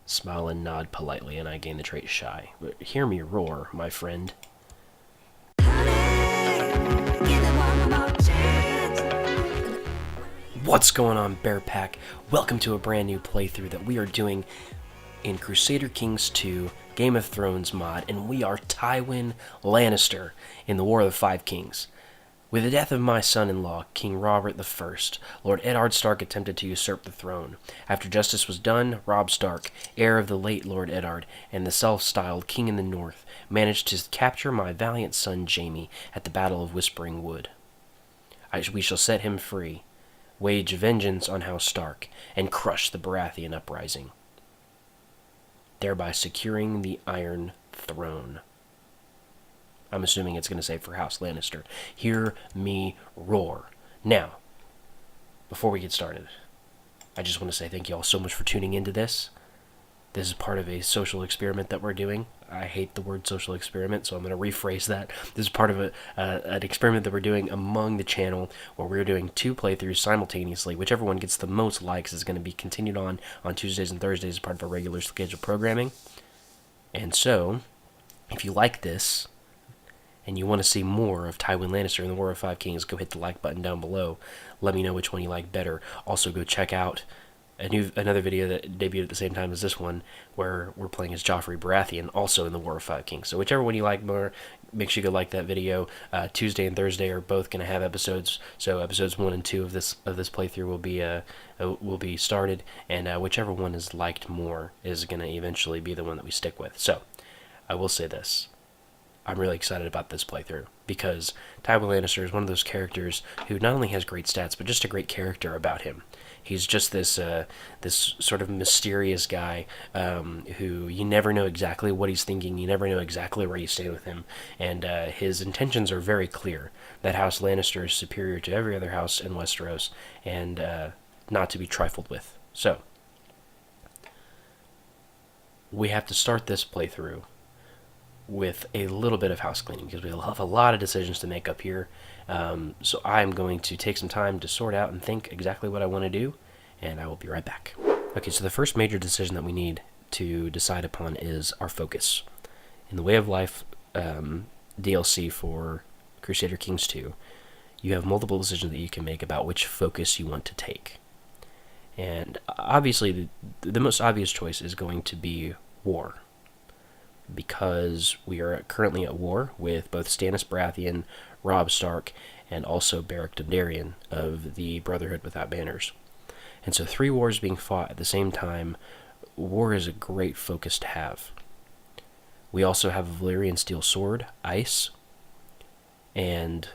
Smile and nod politely, and I gain the trait shy. But hear me roar, my friend. What's going on, Bear Pack? Welcome to a brand new playthrough that we are doing in Crusader Kings 2 Game of Thrones mod, and we are Tywin Lannister in the War of the Five Kings. With the death of my son-in-law, King Robert I, Lord Eddard Stark attempted to usurp the throne. After justice was done, Robb Stark, heir of the late Lord Eddard and the self-styled King in the North, managed to capture my valiant son Jaime at the Battle of Whispering Wood. We shall set him free, wage vengeance on House Stark, and crush the Baratheon uprising, thereby securing the Iron Throne. I'm assuming it's going to say for House Lannister. Hear me roar. Now, before we get started, I just want to say thank you all so much for tuning into this. This is part of a social experiment that we're doing. I hate the word social experiment, so I'm going to rephrase that. This is part of an experiment that we're doing among the channel, where we're doing two playthroughs simultaneously. Whichever one gets the most likes is going to be continued on Tuesdays and Thursdays as part of our regular scheduled programming. And so, if you like this, and you want to see more of Tywin Lannister in the War of Five Kings, go hit the like button down below. Let me know which one you like better. Also, go check out another video that debuted at the same time as this one, where we're playing as Joffery Baratheon, also in the War of Five Kings. So whichever one you like more, make sure you go like that video. Tuesday and Thursday are both going to have episodes. So episodes 1 and 2 of this playthrough will be started, and whichever one is liked more is going to eventually be the one that we stick with. So I will say this. I'm really excited about this playthrough, because Tywin Lannister is one of those characters who not only has great stats, but just a great character about him. He's just this sort of mysterious guy who you never know exactly what he's thinking, you never know exactly where you stand with him, and his intentions are very clear, that House Lannister is superior to every other house in Westeros, and not to be trifled with. So, we have to start this playthrough with a little bit of house cleaning, because we have a lot of decisions to make up here. So I'm going to take some time to sort out and think exactly what I want to do, and I will be right back. Okay, so the first major decision that we need to decide upon is our focus. In the Way of Life DLC for Crusader Kings 2, you have multiple decisions that you can make about which focus you want to take. And obviously, the most obvious choice is going to be war, because we are currently at war with both Stannis Baratheon, Robb Stark, and also Beric Dondarrion of the Brotherhood without banners. And so 3 wars being fought at the same time, war is a great focus to have. We also have a Valyrian steel sword, ice, and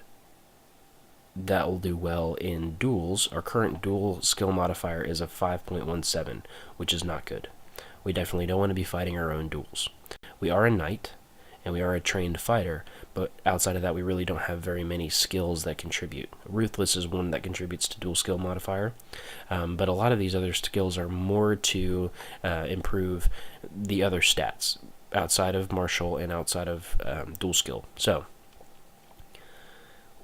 that will do well in duels. Our current duel skill modifier is a 5.17, which is not good. We definitely don't want to be fighting our own duels. We are a knight, and we are a trained fighter, but outside of that, we really don't have very many skills that contribute. Ruthless is one that contributes to dual skill modifier, but a lot of these other skills are more to improve the other stats, outside of martial and outside of dual skill. So,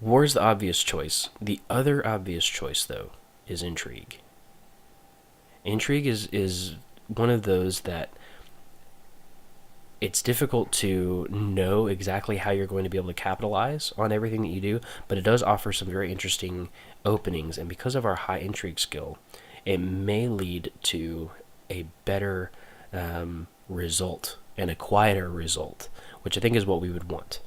war is the obvious choice. The other obvious choice, though, is intrigue. Intrigue is one of those that it's difficult to know exactly how you're going to be able to capitalize on everything that you do, but it does offer some very interesting openings, and because of our high intrigue skill, it may lead to a better result and a quieter result, which I think is what we would want.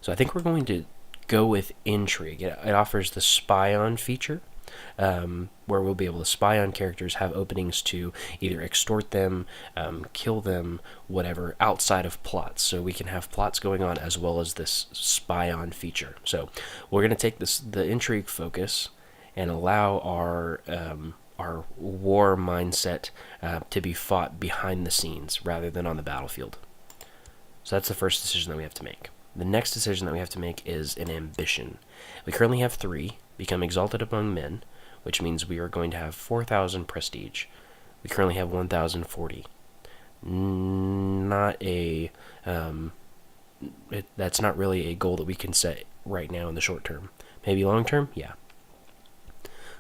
So I think we're going to go with intrigue. It offers the spy on feature, where we'll be able to spy on characters, have openings to either extort them, kill them, whatever, outside of plots. So we can have plots going on as well as this spy on feature. So we're going to take the intrigue focus and allow our war mindset to be fought behind the scenes rather than on the battlefield. So that's the first decision that we have to make. The next decision that we have to make is an ambition. We currently have 3, become exalted among men, which means we are going to have 4,000 prestige. We currently have 1,040. That's not really a goal that we can set right now in the short term. Maybe long term, yeah.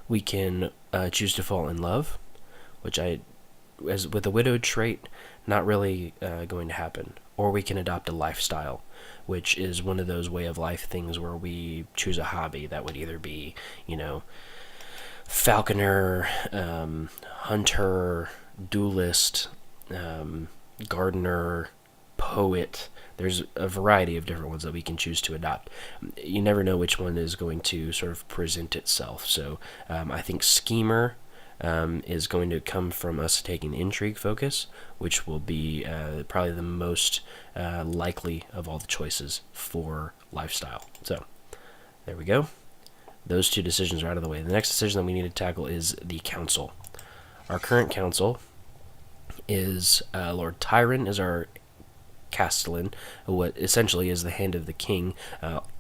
We can choose to fall in love, which I as with the widowed trait, not really going to happen. Or we can adopt a lifestyle, which is one of those way of life things where we choose a hobby that would either be, falconer, hunter, duelist, gardener, poet. There's a variety of different ones that we can choose to adopt. You never know which one is going to sort of present itself. So I think schemer is going to come from us taking intrigue focus, which will be probably the most likely of all the choices for lifestyle. So there we go. Those two decisions are out of the way. The next decision that we need to tackle is the council. Our current council is Lord Tywin is our castellan, what essentially is the hand of the king,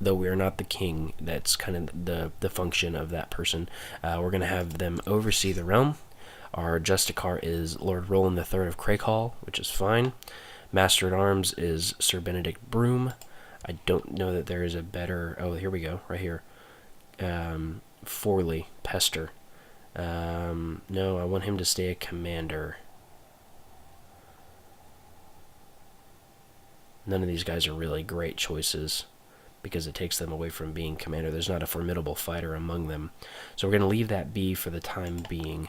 though we are not the king. That's kind of the function of that person. We're going to have them oversee the realm. Our Justicar is Lord Roland III of Craighall, which is fine. Master at Arms is Sir Benedict Broom. I don't know that there is a better... Oh, here we go, right here. Forley, Pester. No, I want him to stay a commander. None of these guys are really great choices because it takes them away from being commander. There's not a formidable fighter among them. So we're going to leave that be for the time being.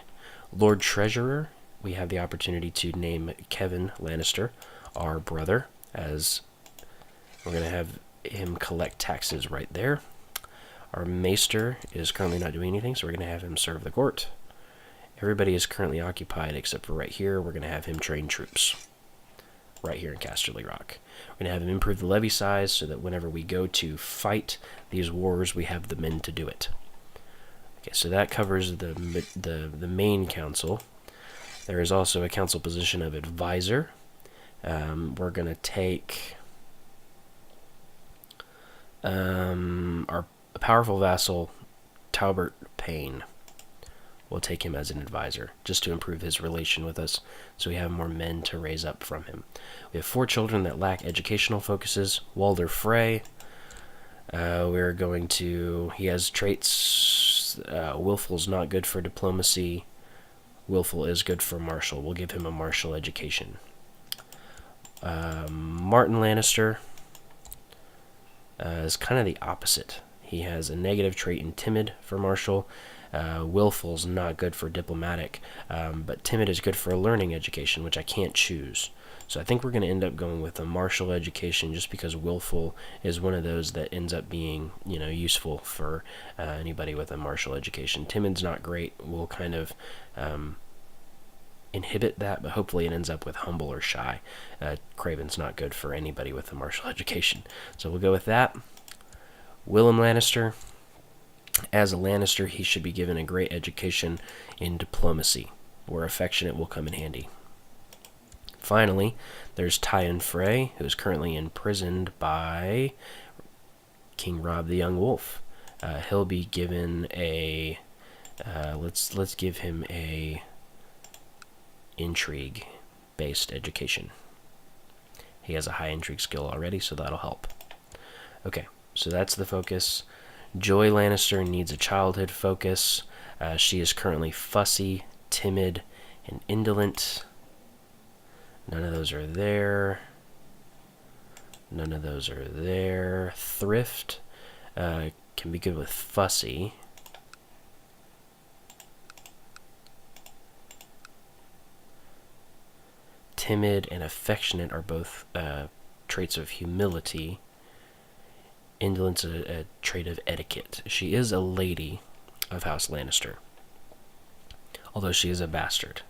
Lord Treasurer, we have the opportunity to name Kevin Lannister, our brother, as we're going to have him collect taxes right there. Our Maester is currently not doing anything, so we're going to have him serve the court. Everybody is currently occupied except for right here. We're going to have him train troops right here in Casterly Rock. We're going to have him improve the levy size so that whenever we go to fight these wars, we have the men to do it. Okay, so that covers the main council. There is also a council position of advisor. We're going to take our powerful vassal, Talbot Payne. We'll take him as an advisor, just to improve his relation with us, so we have more men to raise up from him. We have 4 children that lack educational focuses. Walder Frey, we're going to... He has traits. Willful's not good for diplomacy. Willful is good for martial. We'll give him a martial education. Martin Lannister is kind of the opposite. He has a negative trait in timid for martial. Willful's not good for diplomatic, but timid is good for a learning education, which I can't choose. So I think we're going to end up going with a martial education just because willful is one of those that ends up being, useful for anybody with a martial education. Timid's not great. We'll kind of inhibit that, but hopefully it ends up with humble or shy. Craven's not good for anybody with a martial education. So we'll go with that. Willem Lannister. As a Lannister, he should be given a great education in diplomacy, where affectionate will come in handy. Finally, there's Tywin Frey, who is currently imprisoned by King Robb the Young Wolf. He'll be given a let's give him a intrigue-based education. He has a high intrigue skill already, so that'll help. Okay, so that's the focus. Joy Lannister needs a childhood focus. She is currently fussy, timid, and indolent. None of those are there. None of those are there. Thrift can be good with fussy. Timid and affectionate are both traits of humility. Indolence a trait of etiquette. She is a lady of House Lannister, although she is a bastard.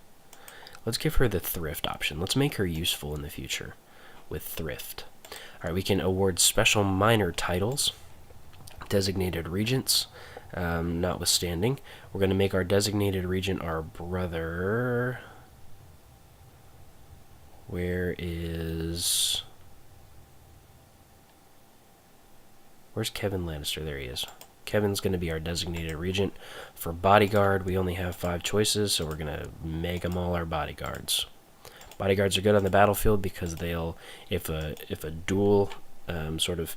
Let's give her the thrift option. Let's make her useful in the future with thrift. Alright, we can award special minor titles, designated regents, notwithstanding. We're going to make our designated regent our brother. Where's Kevin Lannister? There he is. Kevin's going to be our designated regent. For bodyguard, we only have 5 choices, so we're going to make them all our bodyguards. Bodyguards are good on the battlefield because they'll, if a duel sort of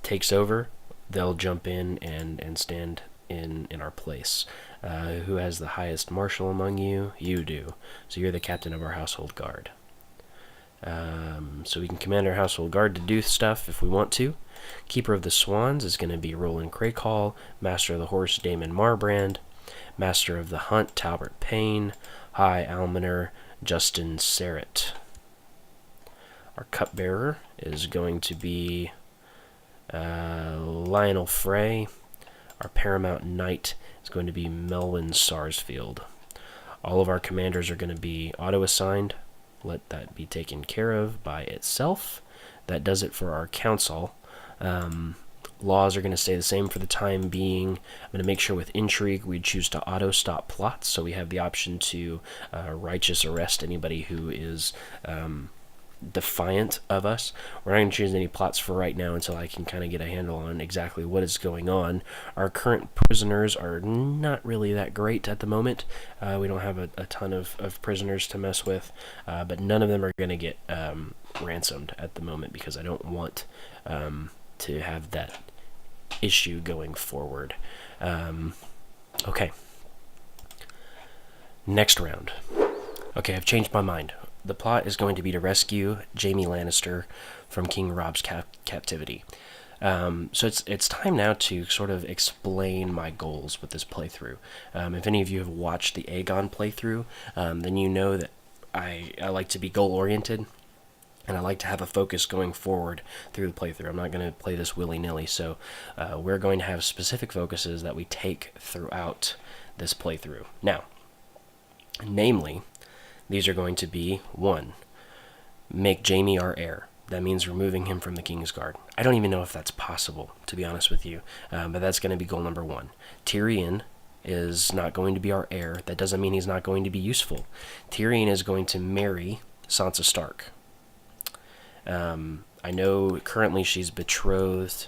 takes over, they'll jump in and stand in our place. Who has the highest martial among you? You do. So you're the captain of our household guard. So we can command our household guard to do stuff if we want to. Keeper of the Swans is going to be Roland Crakehall. Master of the Horse, Damon Marbrand. Master of the Hunt, Talbot Payne. High Almoner, Justin Serrett. Our cupbearer is going to be Lionel Frey. Our paramount knight is going to be Melwyn Sarsfield. All of our commanders are going to be auto-assigned. Let that be taken care of by itself. That does it for our council. Laws are going to stay the same for the time being. I'm going to make sure with intrigue we choose to auto-stop plots, so we have the option to righteous arrest anybody who is defiant of us. We're not going to choose any plots for right now until I can kind of get a handle on exactly what is going on. Our current prisoners are not really that great at the moment. We don't have a ton of prisoners to mess with, but none of them are going to get ransomed at the moment because I don't want to have that issue going forward. Okay. Next round. Okay, I've changed my mind. The plot is going to be to rescue Jaime Lannister from King Rob's captivity. So it's time now to sort of explain my goals with this playthrough. If any of you have watched the Aegon playthrough, then you know that I like to be goal-oriented, and I like to have a focus going forward through the playthrough. I'm not going to play this willy-nilly, so we're going to have specific focuses that we take throughout this playthrough. Now, namely, these are going to be, 1, make Jaime our heir. That means removing him from the Kingsguard. I don't even know if that's possible, to be honest with you, but that's going to be goal number 1. Tyrion is not going to be our heir. That doesn't mean he's not going to be useful. Tyrion is going to marry Sansa Stark. I know currently she's betrothed.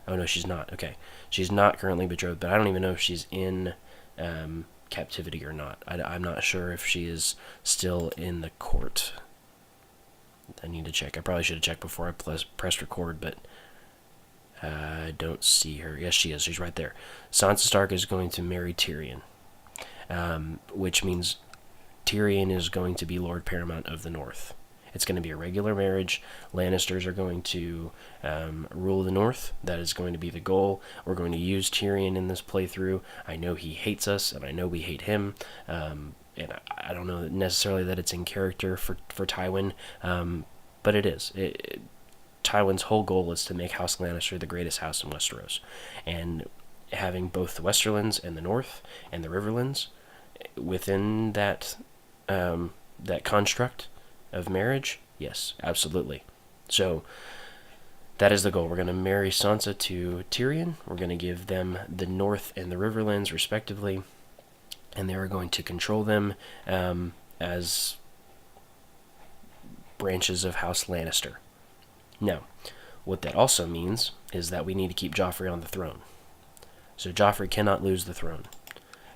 Oh, no, she's not. Okay. She's not currently betrothed, but I don't even know if she's in captivity or not. I'm not sure if she is still in the court. I need to check. I probably should have checked before I pressed record, but I don't see her. Yes, she is. She's right there. Sansa Stark is going to marry Tyrion, which means Tyrion is going to be Lord Paramount of the North. It's going to be a regular marriage. Lannisters are going to rule the North. That is going to be the goal. We're going to use Tyrion in this playthrough. I know he hates us, and I know we hate him. And I don't know necessarily that it's in character for Tywin, but it is. Tywin's whole goal is to make House Lannister the greatest house in Westeros. And having both the Westerlands and the North and the Riverlands within that that construct of marriage, yes, absolutely. So that is the goal. We're going to marry Sansa to Tyrion. We're going to give them the North and the Riverlands respectively, and they are going to control them as branches of House Lannister. Now, what that also means is that we need to keep Joffrey on the throne. So Joffrey cannot lose the throne.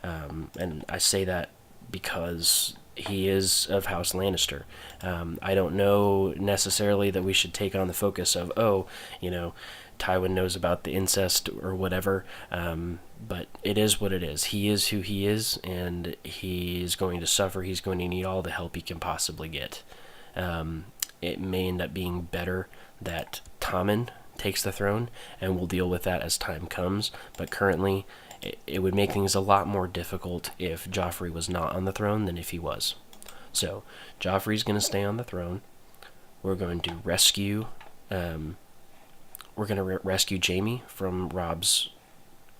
And I say that because he is of House Lannister. I don't know necessarily that we should take on the focus of, Tywin knows about the incest or whatever, but it is what it is. He is who he is, and he is going to suffer. He's going to need all the help he can possibly get. It may end up being better that Tommen takes the throne, and we'll deal with that as time comes, but currently it would make things a lot more difficult if Joffrey was not on the throne than if he was. So, Joffrey's going to stay on the throne. We're going to rescue rescue Jaime from Rob's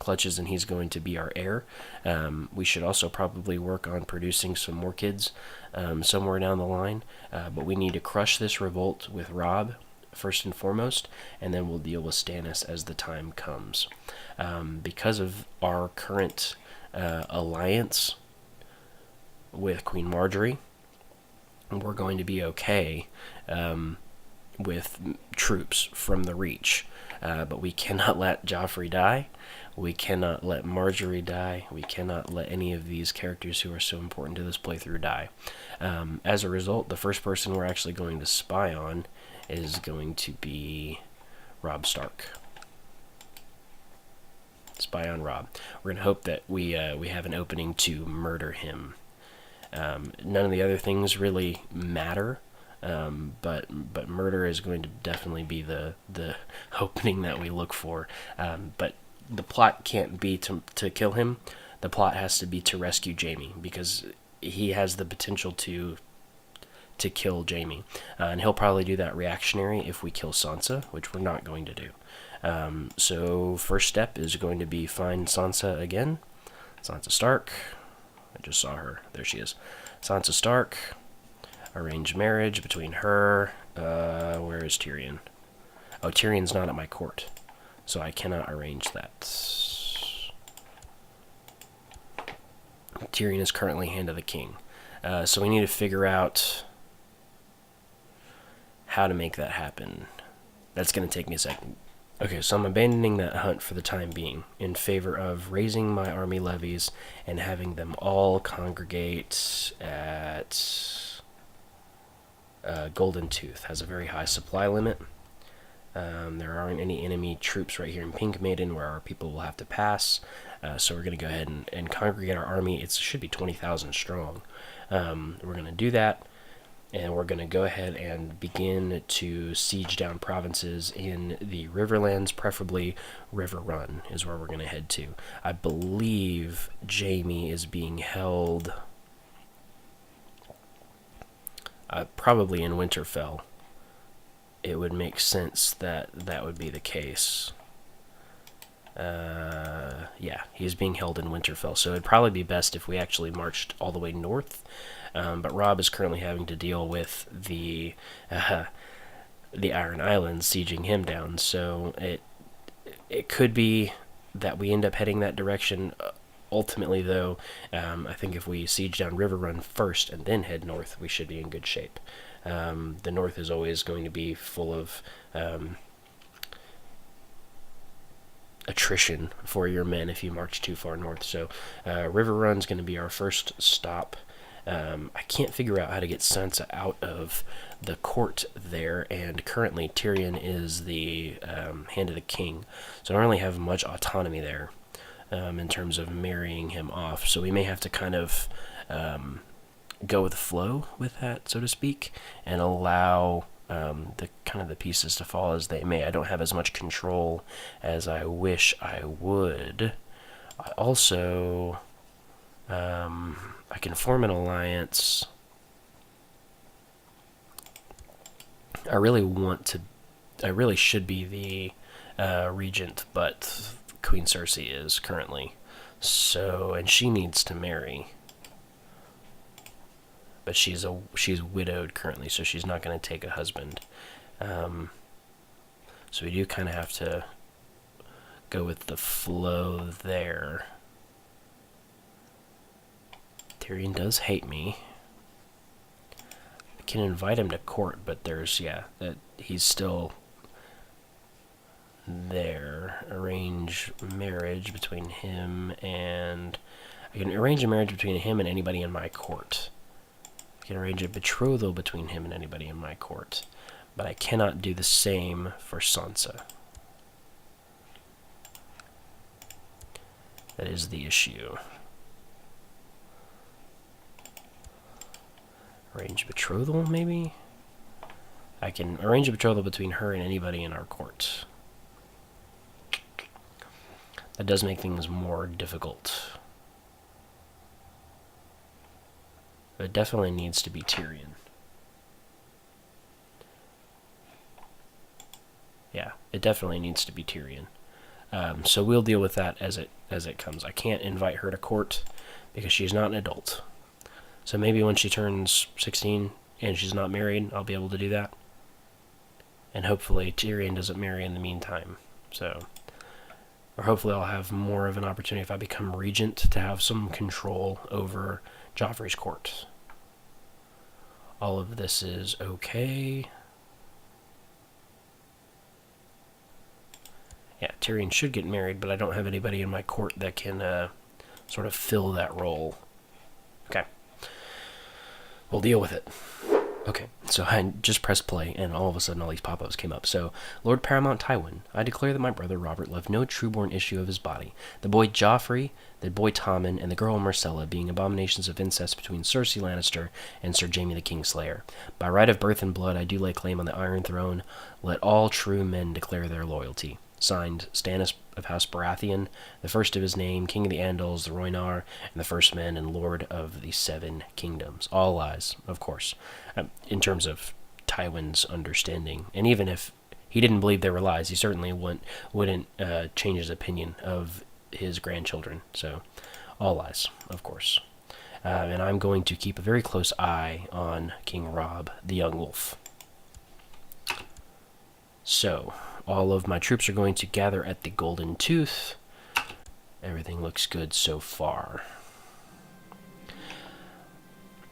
clutches, and he's going to be our heir. We should also probably work on producing some more kids somewhere down the line, but we need to crush this revolt with Robb first and foremost, and then we'll deal with Stannis as the time comes. Because of our current alliance with Queen Marjorie, we're going to be okay with troops from the Reach. But we cannot let Joffrey die. We cannot let Marjorie die. We cannot let any of these characters who are so important to this playthrough die. As a result, the first person we're actually going to spy on is going to be Robb Stark. Spy on Robb. We're gonna hope that we have an opening to murder him. None of the other things really matter, but murder is going to definitely be the opening that we look for. But the plot can't be to kill him. The plot has to be to rescue Jaime, because he has the potential to kill Jaime, and he'll probably do that reactionary if we kill Sansa, which we're not going to do. So first step is going to be find Sansa again. Sansa Stark. I just saw her. There she is. Sansa Stark. Arrange marriage between her. Where is Tyrion? Oh, Tyrion's not at my court, so I cannot arrange that. Tyrion is currently Hand of the King. So we need to figure out how to make that happen. That's going to take me a second. Okay, so I'm abandoning that hunt for the time being in favor of raising my army levies and having them all congregate at Golden Tooth. Has a very high supply limit. There aren't any enemy troops right here in Pink Maiden where our people will have to pass. So we're going to go ahead and congregate our army. It should be 20,000 strong. We're going to do that. And we're going to go ahead and begin to siege down provinces in the Riverlands, preferably River Run is where we're going to head to. I believe Jaime is being held probably in Winterfell. It would make sense that that would be the case. Yeah, he's being held in Winterfell, so it'd probably be best if we actually marched all the way north. But Robb is currently having to deal with the Iron Islands sieging him down, so it could be that we end up heading that direction. Ultimately, though, I think if we siege down River Run first and then head north, we should be in good shape. The north is always going to be full of attrition for your men if you march too far north. So River Run's going to be our first stop. I can't figure out how to get Sansa out of the court there, and currently Tyrion is the Hand of the King, so I don't really have much autonomy there in terms of marrying him off. So we may have to kind of go with the flow with that, so to speak, and allow the pieces to fall as they may. I don't have as much control as I wish I would. I also I can form an alliance. I really should be the regent, but Queen Cersei is currently. So, and she needs to marry. But she's widowed currently, so she's not going to take a husband. So we do kind of have to go with the flow there. Tyrion does hate me. I can invite him to court, but there's, that he's still there. Arrange marriage between him and... I can arrange a marriage between him and anybody in my court. I can arrange a betrothal between him and anybody in my court. But I cannot do the same for Sansa. That is the issue. Arrange betrothal, maybe? I can arrange a betrothal between her and anybody in our court. That does make things more difficult. But it definitely needs to be Tyrion. Yeah, it definitely needs to be Tyrion. So we'll deal with that as it comes. I can't invite her to court because she's not an adult. So maybe when she turns 16 and she's not married, I'll be able to do that. And hopefully Tyrion doesn't marry in the meantime. So, or hopefully I'll have more of an opportunity if I become regent to have some control over Joffrey's court. All of this is okay. Yeah, Tyrion should get married, but I don't have anybody in my court that can sort of fill that role. Okay. We'll deal with it. Okay, so I just pressed play, and all of a sudden all these pop-ups came up. So, Lord Paramount Tywin, I declare that my brother Robert left no true-born issue of his body. The boy Joffrey, the boy Tommen, and the girl Marcella being abominations of incest between Cersei Lannister and Sir Jaime the Kingslayer. By right of birth and blood, I do lay claim on the Iron Throne. Let all true men declare their loyalty. Signed, Stannis of House Baratheon, the first of his name, King of the Andals, the Rhoynar, and the First Men, and Lord of the Seven Kingdoms. All lies, of course, in terms of Tywin's understanding. And even if he didn't believe they were lies, he certainly wouldn't change his opinion of his grandchildren. So, all lies, of course. And I'm going to keep a very close eye on King Robb, the Young Wolf. So, all of my troops are going to gather at the Golden Tooth. Everything looks good so far.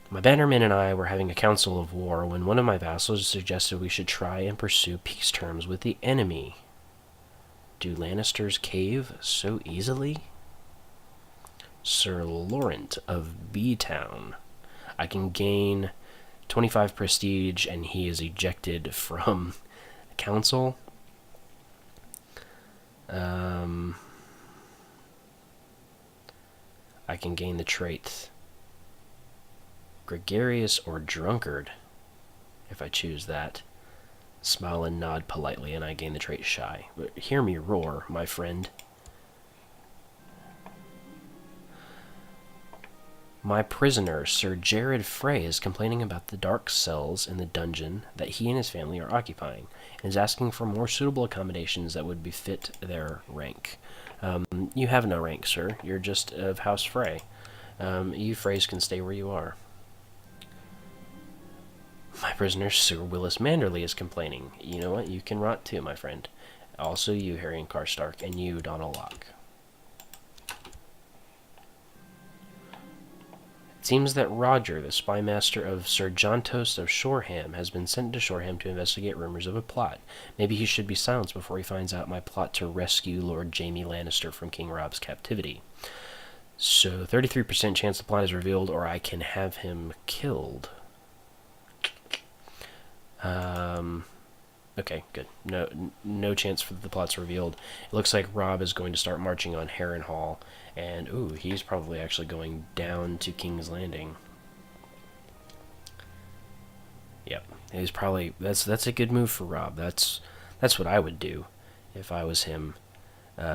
My bannermen and I were having a council of war when one of my vassals suggested we should try and pursue peace terms with the enemy. Do Lannisters cave so easily? Sir Laurent of B-Town. I can gain 25 prestige and he is ejected from the council. I can gain the traits Gregarious or Drunkard, if I choose that. Smile and nod politely, and I gain the trait Shy. But hear me roar, my friend. My prisoner, Sir Jared Frey, is complaining about the dark cells in the dungeon that he and his family are occupying, and is asking for more suitable accommodations that would befit their rank. You have no rank, sir. You're just of House Frey. You Freys can stay where you are. My prisoner, Sir Willis Manderley, is complaining. You know what? You can rot too, my friend. Also you, Harrion Karstark, and you, Donald Locke. It seems that Roger, the spymaster of Sir Jontos of Shoreham, has been sent to Shoreham to investigate rumors of a plot. Maybe he should be silenced before he finds out my plot to rescue Lord Jaime Lannister from King Robb's captivity. So, 33% chance the plot is revealed, or I can have him killed. Okay, good. No chance for the plot's revealed. It looks like Robb is going to start marching on Harrenhal, and ooh, he's probably actually going down to King's Landing. Yep, he's probably that's a good move for Robb. That's what I would do if I was him.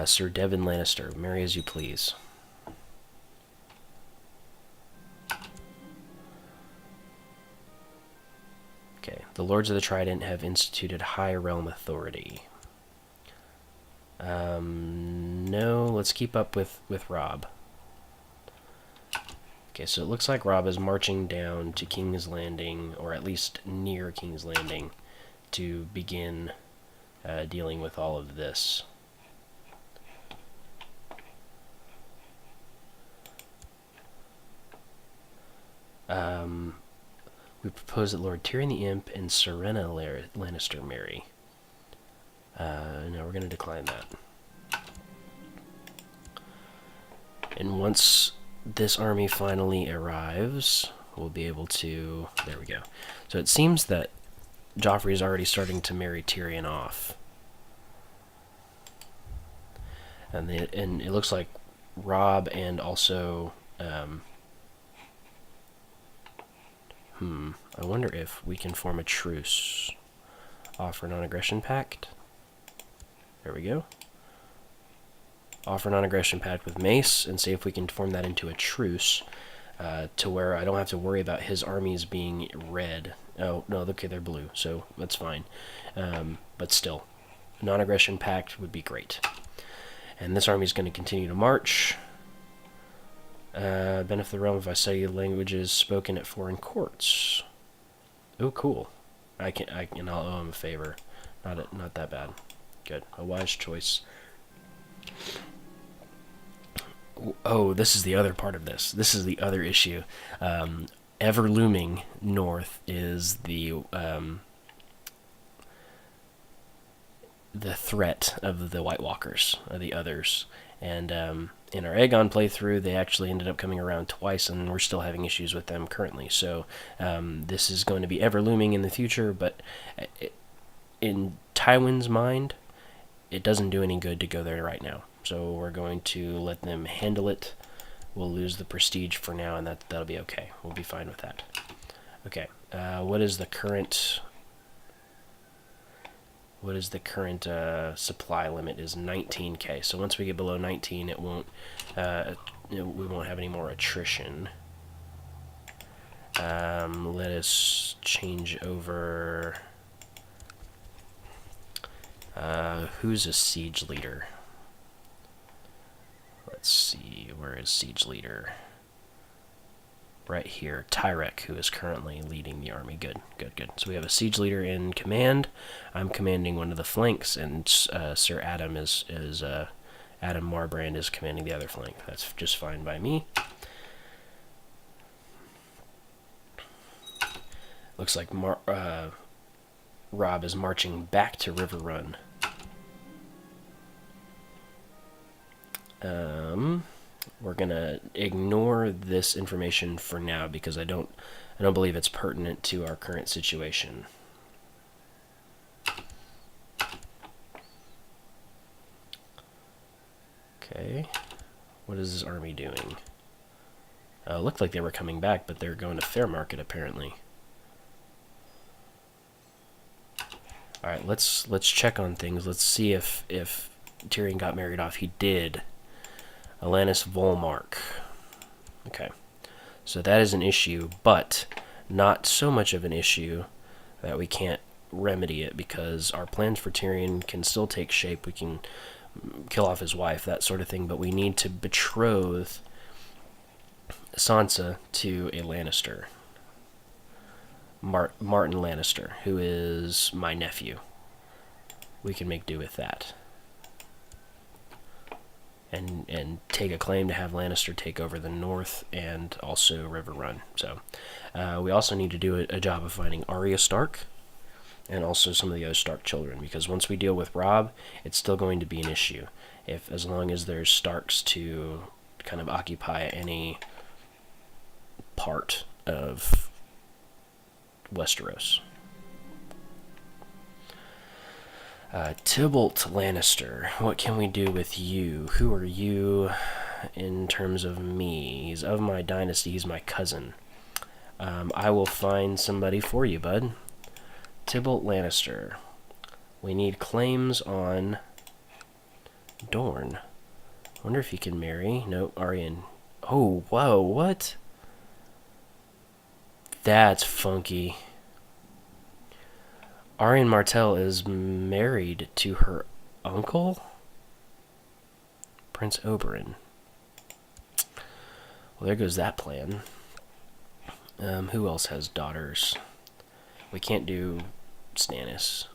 Sir Devon Lannister, marry as you please. Okay, the Lords of the Trident have instituted high realm authority. No, let's keep up with Robb. Okay, so it looks like Robb is marching down to King's Landing, or at least near King's Landing, to begin dealing with all of this. We propose that Lord Tyrion the Imp and Serena Lannister marry. No, we're going to decline that. And once this army finally arrives, we'll be able to... There we go. So it seems that Joffrey is already starting to marry Tyrion off. And it looks like Robb and also... I wonder if we can form a truce. Offer non-aggression pact. There we go. Offer non-aggression pact with Mace, and see if we can form that into a truce, to where I don't have to worry about his armies being red. Oh, no, okay, they're blue, so that's fine. But still, non-aggression pact would be great. And this army is going to continue to march. Benefit the realm if I say languages spoken at foreign courts. Oh, cool. I'll owe him a favor. Not that bad. Good. A wise choice. Oh, this is the other part of this. This is the other issue. Ever looming north is the threat of the White Walkers, the others. And in our Aegon playthrough, they actually ended up coming around twice, and we're still having issues with them currently. So this is going to be ever looming in the future, but in Tywin's mind, it doesn't do any good to go there right now. So we're going to let them handle it. We'll lose the prestige for now, and that'll be okay. We'll be fine with that. Okay, what is the current supply limit? Is 19k. So once we get below 19, it won't we won't have any more attrition. Let us change over. Who's a siege leader? Let's see, where is siege leader? Right here, Tyrek, who is currently leading the army. Good. So we have a siege leader in command. I'm commanding one of the flanks, and Sir Adam Adam Marbrand is commanding the other flank. That's just fine by me. Looks like Robb is marching back to River Run. We're gonna ignore this information for now because I don't believe it's pertinent to our current situation. Okay, what is this army doing? Looked like they were coming back, but they're going to Fairmarket apparently. All right, let's check on things. Let's see if Tyrion got married off. He did. Alanis Volmark. Okay, so that is an issue, but not so much of an issue that we can't remedy it, because our plans for Tyrion can still take shape. We can kill off his wife, that sort of thing, but we need to betroth Sansa to a Lannister. Martin Lannister, who is my nephew. We can make do with that. And take a claim to have Lannister take over the north and also River Run. So we also need to do a job of finding Arya Stark and also some of the other Stark children, because once we deal with Robb, it's still going to be an issue. As long as there's Starks to kind of occupy any part of Westeros. Tybalt Lannister, what can we do with you? Who are you in terms of me? He's of my dynasty, he's my cousin. I will find somebody for you, bud. Tybalt Lannister. We need claims on Dorne. Wonder if he can marry. No, Aryan. Oh, whoa, what? That's funky. Aryan Martell is married to her uncle? Prince Oberyn. Well, there goes that plan. Who else has daughters? We can't do Stannis.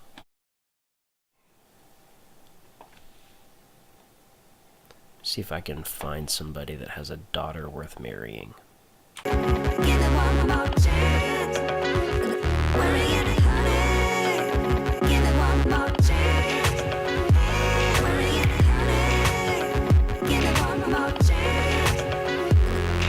See if I can find somebody that has a daughter worth marrying.